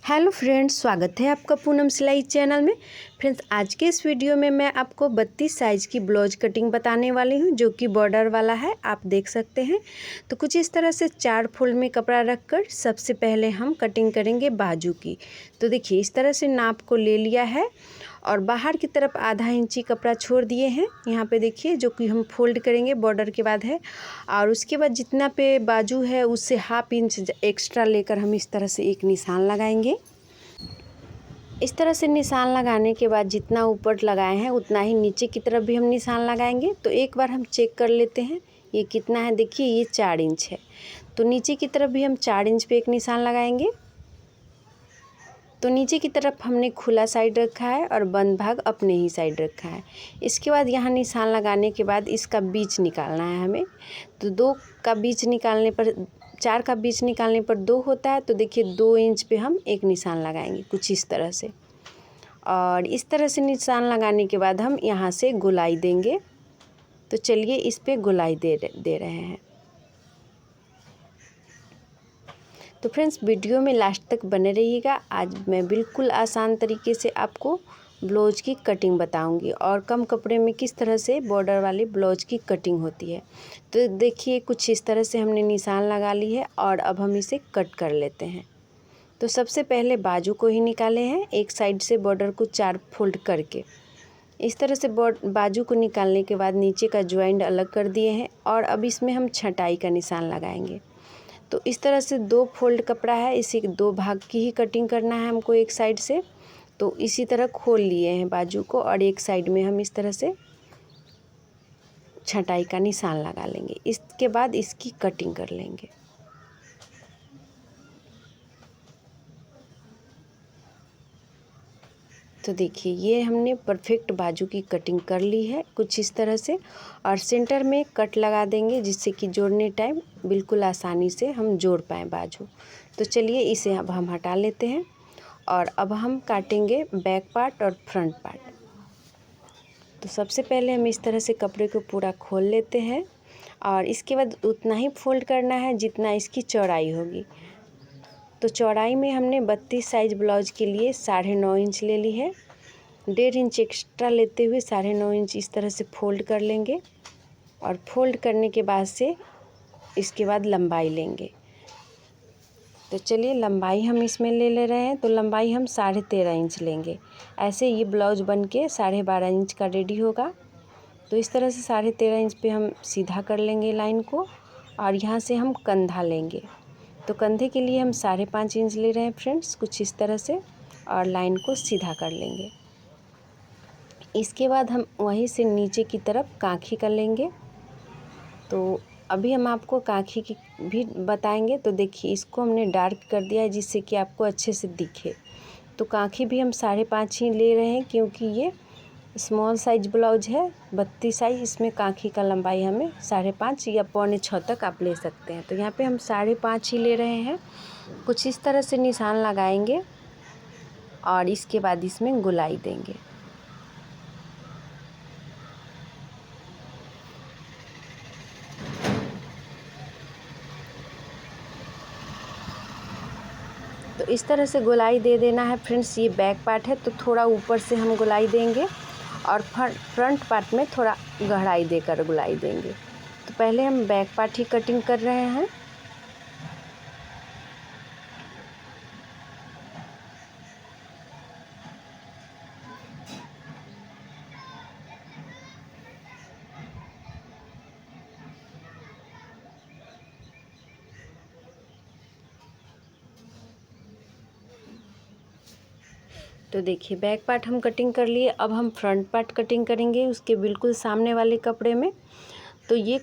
Hello friends, स्वागत है आपका पूनम सिलाई चैनल में। फ्रेंड्स, आज के इस वीडियो में मैं आपको 32 साइज़ की ब्लाउज कटिंग बताने वाली हूं, जो कि बॉर्डर वाला है। आप देख सकते हैं। तो कुछ इस तरह से 4 फोल्ड में कपड़ा रखकर सबसे पहले हम कटिंग करेंगे बाजू की। तो देखिए, इस तरह से नाप को ले लिया है और बाहर की तरफ आधा इंची कपड़ा छोड़ दिए हैं। यहाँ पे देखिए, जो कि हम फोल्ड करेंगे बॉर्डर के बाद है। और उसके बाद जितना पे बाजू है उससे हाफ इंच एक्स्ट्रा लेकर हम इस तरह से एक निशान लगाएंगे। इस तरह से निशान लगाने के बाद जितना ऊपर लगाए हैं उतना ही नीचे की तरफ भी हम निशान लगाएंगे। तो एक बार हम चेक कर लेते हैं ये कितना है। देखिए, ये 4 इंच है। तो नीचे की तरफ भी हम 4 इंच पे एक निशान लगाएंगे। तो नीचे की तरफ हमने खुला साइड रखा है और बंद भाग अपने ही साइड रखा है। इसके बाद यहाँ निशान लगाने के बाद इसका बीच निकालना है हमें। तो 2 का बीच निकालने पर 4 का बीच निकालने पर 2 होता है। तो देखिए, 2 इंच पे हम एक निशान लगाएंगे कुछ इस तरह से। और इस तरह से निशान लगाने के बाद हम यहाँ से गोलाई देंगे। तो चलिए इस पे गोलाई दे रहे हैं। तो फ्रेंड्स, वीडियो में लास्ट तक बने रहिएगा। आज मैं बिल्कुल आसान तरीके से आपको ब्लाउज की कटिंग बताऊंगी और कम कपड़े में किस तरह से बॉर्डर वाली ब्लाउज की कटिंग होती है। तो देखिए, कुछ इस तरह से हमने निशान लगा ली है और अब हम इसे कट कर लेते हैं। तो सबसे पहले बाजू को ही निकाले हैं, एक साइड से बॉर्डर को 4 फोल्ड करके। इस तरह से बाजू को निकालने के बाद नीचे का ज्वाइंट अलग कर दिए हैं और अब इसमें हम छटाई का निशान लगाएंगे। तो इस तरह से 2 फोल्ड कपड़ा है, इसी 2 भाग की ही कटिंग करना है हमको एक साइड से। तो इसी तरह खोल लिए हैं बाजू को और एक साइड में हम इस तरह से छटाई का निशान लगा लेंगे। इसके बाद इसकी कटिंग कर लेंगे। तो देखिए, ये हमने परफेक्ट बाजू की कटिंग कर ली है कुछ इस तरह से। और सेंटर में कट लगा देंगे जिससे कि जोड़ने टाइम बिल्कुल आसानी से हम जोड़ पाएँ बाजू। तो चलिए इसे अब हम हटा लेते हैं और अब हम काटेंगे बैक पार्ट और फ्रंट पार्ट। तो सबसे पहले हम इस तरह से कपड़े को पूरा खोल लेते हैं और इसके बाद उतना ही फोल्ड करना है जितना इसकी चौड़ाई होगी। तो चौड़ाई में हमने 32 साइज़ ब्लाउज के लिए 9.5 इंच ले ली है। 1.5 इंच एक्स्ट्रा लेते हुए 9.5 इंच इस तरह से फोल्ड कर लेंगे और फोल्ड करने के बाद से इसके बाद लंबाई लेंगे। तो चलिए, लंबाई हम इसमें ले रहे हैं। तो लंबाई हम 13.5 इंच लेंगे। ऐसे ये ब्लाउज बन के 12.5 इंच का रेडी होगा। तो इस तरह से 13.5 इंच पे हम सीधा कर लेंगे लाइन को और यहाँ से हम कंधा लेंगे। तो कंधे के लिए हम 5.5 इंच ले रहे हैं फ्रेंड्स, कुछ इस तरह से, और लाइन को सीधा कर लेंगे। इसके बाद हम वहीं से नीचे की तरफ काँखी कर लेंगे। तो अभी हम आपको काँखी की भी बताएंगे। तो देखिए, इसको हमने डार्क कर दिया है जिससे कि आपको अच्छे से दिखे। तो काँखी भी हम 5.5 ही ले रहे हैं क्योंकि ये स्मॉल साइज ब्लाउज है 32 साइज। इसमें काँखी का लंबाई हमें 5.5 या 5.25 तक आप ले सकते हैं। तो यहाँ पे हम 5.5 ही ले रहे हैं। कुछ इस तरह से निशान लगाएंगे और इसके बाद इसमें गोलाई देंगे। तो इस तरह से गोलाई दे देना है फ्रेंड्स। ये बैक पार्ट है तो थोड़ा ऊपर से हम गोलाई देंगे और फ्रंट पार्ट में थोड़ा गहराई देकर गोलाई देंगे। तो पहले हम बैक पार्ट ही कटिंग कर रहे हैं। तो देखिए, बैक पार्ट हम कटिंग कर लिए। अब हम फ्रंट पार्ट कटिंग करेंगे उसके बिल्कुल सामने वाले कपड़े में। तो ये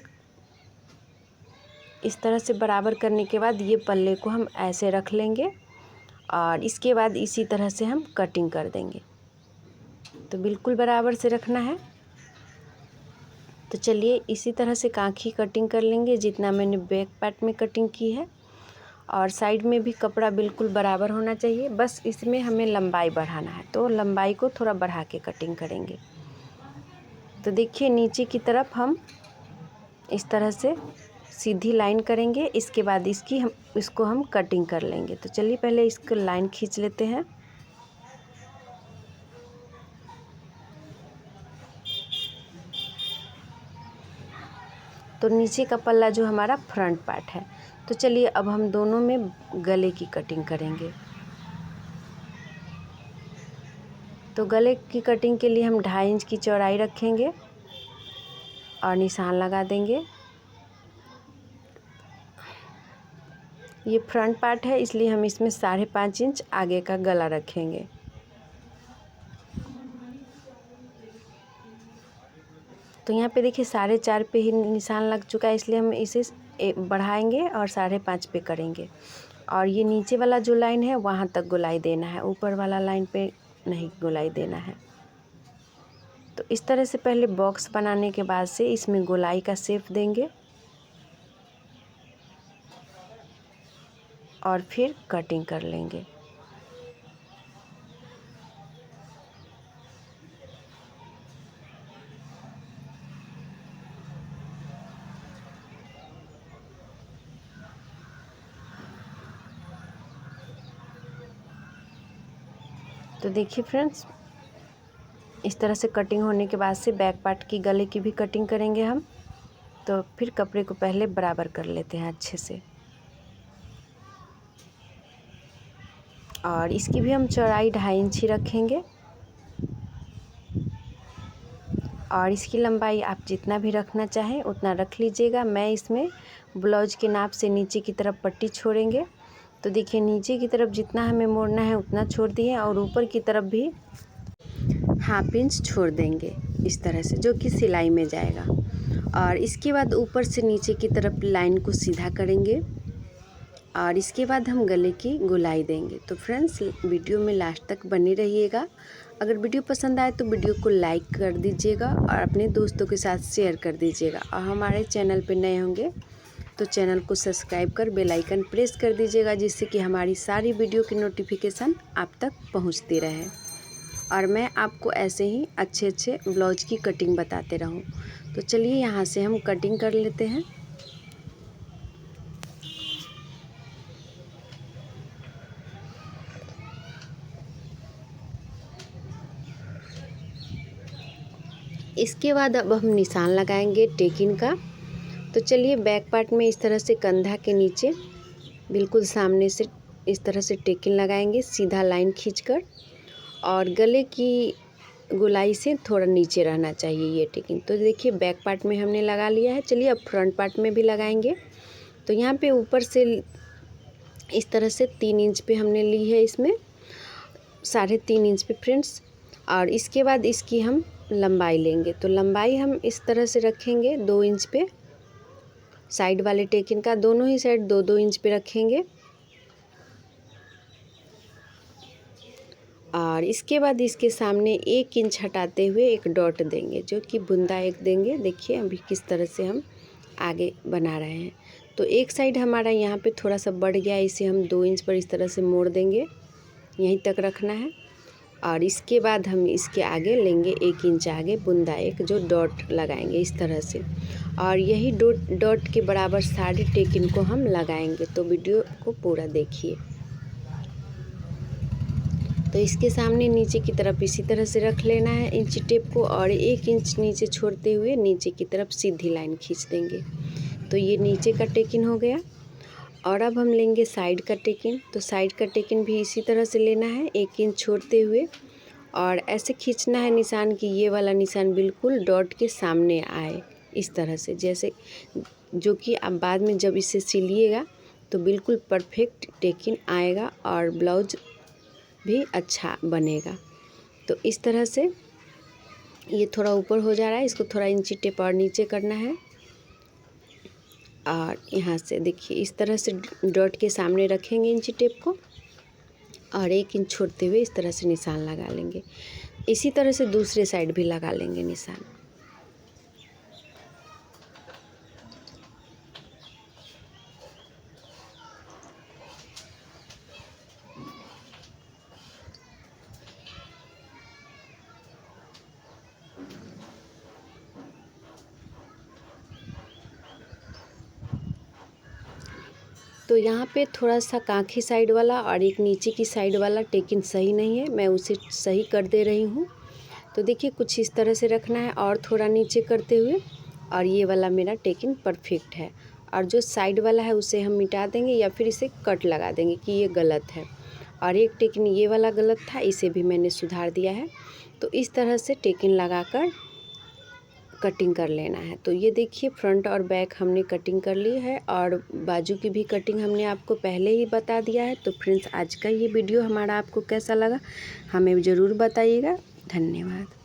इस तरह से बराबर करने के बाद ये पल्ले को हम ऐसे रख लेंगे और इसके बाद इसी तरह से हम कटिंग कर देंगे। तो बिल्कुल बराबर से रखना है। तो चलिए इसी तरह से काँखी कटिंग कर लेंगे जितना मैंने बैक पार्ट में कटिंग की है। और साइड में भी कपड़ा बिल्कुल बराबर होना चाहिए, बस इसमें हमें लंबाई बढ़ाना है। तो लंबाई को थोड़ा बढ़ा के कटिंग करेंगे। तो देखिए, नीचे की तरफ हम इस तरह से सीधी लाइन करेंगे, इसके बाद इसको हम कटिंग कर लेंगे। तो चलिए पहले इसको लाइन खींच लेते हैं। तो नीचे का पल्ला जो हमारा फ्रंट पार्ट है। तो चलिए अब हम दोनों में गले की कटिंग करेंगे। तो गले की कटिंग के लिए हम 2.5 इंच की चौड़ाई रखेंगे और निशान लगा देंगे। ये फ्रंट पार्ट है, इसलिए हम इसमें 5.5 इंच आगे का गला रखेंगे। तो यहाँ पे देखिए 4.5 पे ही निशान लग चुका है, इसलिए हम इसे बढ़ाएंगे और 5.5 पे करेंगे। और ये नीचे वाला जो लाइन है वहाँ तक गोलाई देना है, ऊपर वाला लाइन पे नहीं गोलाई देना है। तो इस तरह से पहले बॉक्स बनाने के बाद से इसमें गोलाई का शेप देंगे और फिर कटिंग कर लेंगे। तो देखिए फ्रेंड्स, इस तरह से कटिंग होने के बाद से बैक पार्ट की गले की भी कटिंग करेंगे हम। तो फिर कपड़े को पहले बराबर कर लेते हैं अच्छे से, और इसकी भी हम चौड़ाई 2.5 इंच ही रखेंगे। और इसकी लंबाई आप जितना भी रखना चाहें उतना रख लीजिएगा। मैं इसमें ब्लाउज के नाप से नीचे की तरफ पट्टी छोड़ेंगे। तो देखिए नीचे की तरफ जितना हमें मोड़ना है उतना छोड़ दिए, और ऊपर की तरफ भी 1/2 इंच छोड़ देंगे इस तरह से, जो कि सिलाई में जाएगा। और इसके बाद ऊपर से नीचे की तरफ लाइन को सीधा करेंगे और इसके बाद हम गले की गोलाई देंगे। तो फ्रेंड्स, वीडियो में लास्ट तक बने रहिएगा। अगर वीडियो पसंद आए तो वीडियो को लाइक कर दीजिएगा और अपने दोस्तों के साथ शेयर कर दीजिएगा। और हमारे चैनल पर नए होंगे तो चैनल को सब्सक्राइब कर बेल आइकन प्रेस कर दीजिएगा, जिससे कि हमारी सारी वीडियो की नोटिफिकेशन आप तक पहुंचती रहे और मैं आपको ऐसे ही अच्छे अच्छे ब्लाउज की कटिंग बताते रहूं। तो चलिए यहाँ से हम कटिंग कर लेते हैं। इसके बाद अब हम निशान लगाएंगे टेकिन का। तो चलिए बैक पार्ट में इस तरह से कंधा के नीचे बिल्कुल सामने से इस तरह से टेकिन लगाएंगे, सीधा लाइन खींचकर, और गले की गोलाई से थोड़ा नीचे रहना चाहिए ये टेकिन। तो देखिए बैक पार्ट में हमने लगा लिया है। चलिए अब फ्रंट पार्ट में भी लगाएंगे। तो यहाँ पे ऊपर से इस तरह से 3 इंच पे हमने ली है, इसमें 3.5 इंच पे फ्रेंड्स। और इसके बाद इसकी हम लंबाई लेंगे। तो लंबाई हम इस तरह से रखेंगे 2 इंच पे, साइड वाले टेकिन का दोनों ही साइड 2-2 इंच पे रखेंगे। और इसके बाद इसके सामने 1 इंच हटाते हुए एक डॉट देंगे, जो कि बुंदा एक देंगे। देखिए अभी किस तरह से हम आगे बना रहे हैं। तो एक साइड हमारा यहाँ पे थोड़ा सा बढ़ गया, इसे हम 2 इंच पर इस तरह से मोड़ देंगे, यहीं तक रखना है। और इसके बाद हम इसके आगे लेंगे 1 इंच आगे बुंदा एक, जो डॉट लगाएंगे इस तरह से। और यही डॉट के बराबर सारे टेकिन को हम लगाएंगे। तो वीडियो को पूरा देखिए। तो इसके सामने नीचे की तरफ इसी तरह से रख लेना है इंची टेप को, और 1 इंच नीचे छोड़ते हुए नीचे की तरफ सीधी लाइन खींच देंगे। तो ये नीचे का टेकिन हो गया। और अब हम लेंगे साइड का टेकिन। तो साइड का टेकिन भी इसी तरह से लेना है, 1 इंच छोड़ते हुए, और ऐसे खींचना है निशान कि ये वाला निशान बिल्कुल डॉट के सामने आए इस तरह से, जैसे जो कि आप बाद में जब इसे सिलिएगा तो बिल्कुल परफेक्ट टेकिन आएगा और ब्लाउज भी अच्छा बनेगा। तो इस तरह से ये थोड़ा ऊपर हो जा रहा है, इसको थोड़ा इंची टेप और नीचे करना है। और यहाँ से देखिए इस तरह से डॉट के सामने रखेंगे इंची टेप को, और 1 इंच छोड़ते हुए इस तरह से निशान लगा लेंगे। इसी तरह से दूसरे साइड भी लगा लेंगे निशान। तो यहाँ पे थोड़ा सा कांखी साइड वाला और एक नीचे की साइड वाला टेकिंग सही नहीं है, मैं उसे सही कर दे रही हूँ। तो देखिए कुछ इस तरह से रखना है और थोड़ा नीचे करते हुए, और ये वाला मेरा टेकिंग परफेक्ट है। और जो साइड वाला है उसे हम मिटा देंगे या फिर इसे कट लगा देंगे कि ये गलत है। और एक टेकिंग ये वाला गलत था, इसे भी मैंने सुधार दिया है। तो इस तरह से टेकिंग लगाकर कटिंग कर लेना है। तो ये देखिए फ्रंट और बैक हमने कटिंग कर ली है और बाजू की भी कटिंग हमने आपको पहले ही बता दिया है। तो फ्रेंड्स, आज का ये वीडियो हमारा आपको कैसा लगा हमें ज़रूर बताइएगा। धन्यवाद।